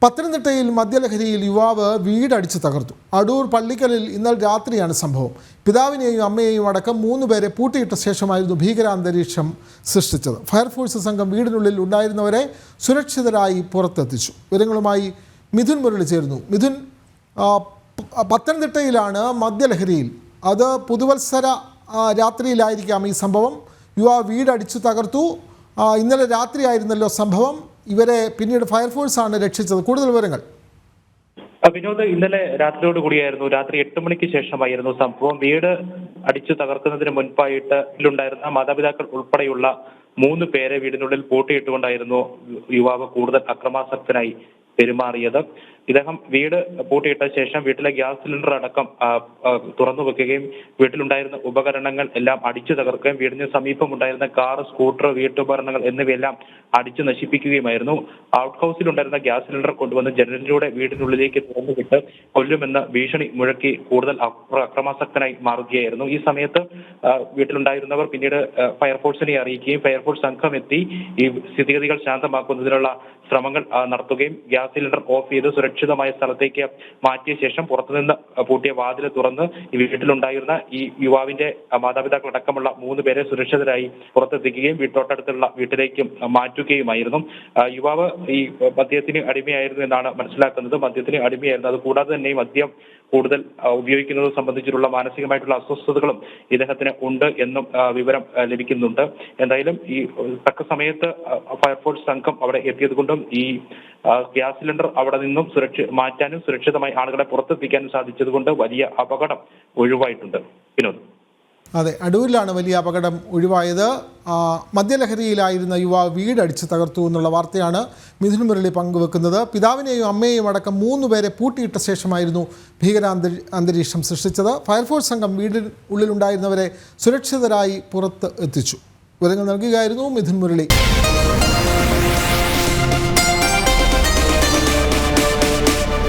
പത്തനംതിട്ടയിൽ മദ്യലഹരിയിൽ യുവാവ് വീടടിച്ച് തകർത്തു. അടൂർ പള്ളിക്കലിൽ ഇന്നലെ രാത്രിയാണ് സംഭവം. പിതാവിനെയും അമ്മയെയും അടക്കം 3 പേരെ പൂട്ടിയിട്ട ശേഷമായിരുന്നു ഭീകരാന്തരീക്ഷം സൃഷ്ടിച്ചത്. ഫയർഫോഴ്സ് സംഘം വീടിനുള്ളിൽ ഉണ്ടായിരുന്നവരെ സുരക്ഷിതരായി പുറത്തെത്തിച്ചു. വിവരങ്ങളുമായി മിഥുൻ മുരളി ചേരുന്നു. മിഥുൻ, പത്തനംതിട്ടയിലാണ് മദ്യലഹരിയിൽ, അത് പുതുവത്സര രാത്രിയിലായിരിക്കാം ഈ സംഭവം. യുവാവ് വീടടിച്ചു തകർത്തു. ഇന്നലെ രാത്രിയായിരുന്നല്ലോ സംഭവം. ഇവരെ പിന്നീട് ഫയർഫോഴ്സാണ് രക്ഷിച്ചത്. കൂടുതൽ വിവരങ്ങൾ. വിനോദ്, ഇന്നലെ രാത്രിയോട് കൂടിയായിരുന്നു, രാത്രി 8 മണിക്ക് ശേഷമായിരുന്നു സംഭവം. വീട് അടിച്ചു തകർക്കുന്നതിന് മുൻപായിട്ടുണ്ടായിരുന്ന മാതാപിതാക്കൾ ഉൾപ്പെടെയുള്ള 3 പേരെ വീടിനുള്ളിൽ പൂട്ടിയിട്ടുകൊണ്ടായിരുന്നു യുവാവ് കൂടുതൽ അക്രമാസക്തനായി പെരുമാറിയത്. ഇദ്ദേഹം വീട് പൂട്ടിയിട്ട ശേഷം വീട്ടിലെ ഗ്യാസ് സിലിണ്ടർ അടക്കം തുറന്നു വെക്കുകയും വീട്ടിലുണ്ടായിരുന്ന ഉപകരണങ്ങൾ എല്ലാം അടിച്ചു തകർക്കുകയും വീടിന് സമീപം ഉണ്ടായിരുന്ന കാർ, സ്കൂട്ടർ, വീട്ടുപകരണങ്ങൾ എന്നിവയെല്ലാം അടിച്ചു നശിപ്പിക്കുകയുമായിരുന്നു. ഔട്ട് ഹൗസിലുണ്ടായിരുന്ന ഗ്യാസ് സിലിണ്ടർ കൊണ്ടുവന്ന് ജനലിലൂടെ വീടിനുള്ളിലേക്ക് തുറന്നുവിട്ട് കൊല്ലുമെന്ന് ഭീഷണി മുഴക്കി കൂടുതൽ അക്രമാസക്തനായി മാറുകയായിരുന്നു. ഈ സമയത്ത് വീട്ടിലുണ്ടായിരുന്നവർ പിന്നീട് ഫയർഫോഴ്സിനെ അറിയിക്കുകയും ഫയർഫോഴ്സ് സംഘം എത്തി ഈ സ്ഥിതിഗതികൾ ശാന്തമാക്കുന്നതിനുള്ള ശ്രമങ്ങൾ നടത്തുകയും ഗ്യാസ് സിലിണ്ടർ ഓഫ് ചെയ്ത് സുരക്ഷിതമായ സ്ഥലത്തേക്ക് മാറ്റിയ ശേഷം പുറത്തുനിന്ന് പൂട്ടിയ വാതിൽ തുറന്ന് ഈ വീട്ടിലുണ്ടായിരുന്ന ഈ യുവാവിന്റെ മാതാപിതാക്കൾ അടക്കമുള്ള 3 പേരെ സുരക്ഷിതരായി പുറത്തെത്തിക്കുകയും തൊട്ടടുത്തുള്ള വീട്ടിലേക്ക് മാറ്റുകയുമായിരുന്നു. യുവാവ് ഈ മദ്യത്തിന് അടിമയായിരുന്നു എന്നാണ് മനസ്സിലാക്കുന്നത്. മദ്യത്തിന് അടിമയായിരുന്നു. അത് കൂടാതെ തന്നെ ഈ മദ്യം കൂടുതൽ ഉപയോഗിക്കുന്നത് സംബന്ധിച്ചിട്ടുള്ള മാനസികമായിട്ടുള്ള അസ്വസ്ഥതകളും ഇദ്ദേഹത്തിന് ഉണ്ട് എന്നും വിവരം ലഭിക്കുന്നുണ്ട്. എന്തായാലും ഈ തക്ക സമയത്ത് ഫയർഫോഴ്സ് സംഘം അവിടെ എത്തിയതുകൊണ്ടും ഈ ഗ്യാസ് സിലിണ്ടർ അവിടെ നിന്നും മാറ്റാനും സുരക്ഷിതമായി ആളുകളെ പുറത്തെത്തിക്കാനും സാധിച്ചതുകൊണ്ട് വലിയ അപകടം ഒഴിവായിട്ടുണ്ട്. വിനോദ്, അതെ, അടൂരിലാണ് വലിയ അപകടം ഒഴിവായത്. മദ്യലഹരിയിലായിരുന്ന യുവാവ് വീടടിച്ച് തകർത്തു എന്നുള്ള വാർത്തയാണ് മിഥുൻ മുരളി പങ്കുവെക്കുന്നത്. പിതാവിനെയും അമ്മയെയും അടക്കം 3 പേരെ പൂട്ടിയിട്ട ശേഷമായിരുന്നു അന്തരീക്ഷം സൃഷ്ടിച്ചത്. ഫയർഫോഴ്സ് സംഘം വീടിനുള്ളിലുണ്ടായിരുന്നവരെ സുരക്ഷിതരായി പുറത്ത് എത്തിച്ചു. വിവരങ്ങൾ നൽകുകയായിരുന്നു മിഥുൻ മുരളി.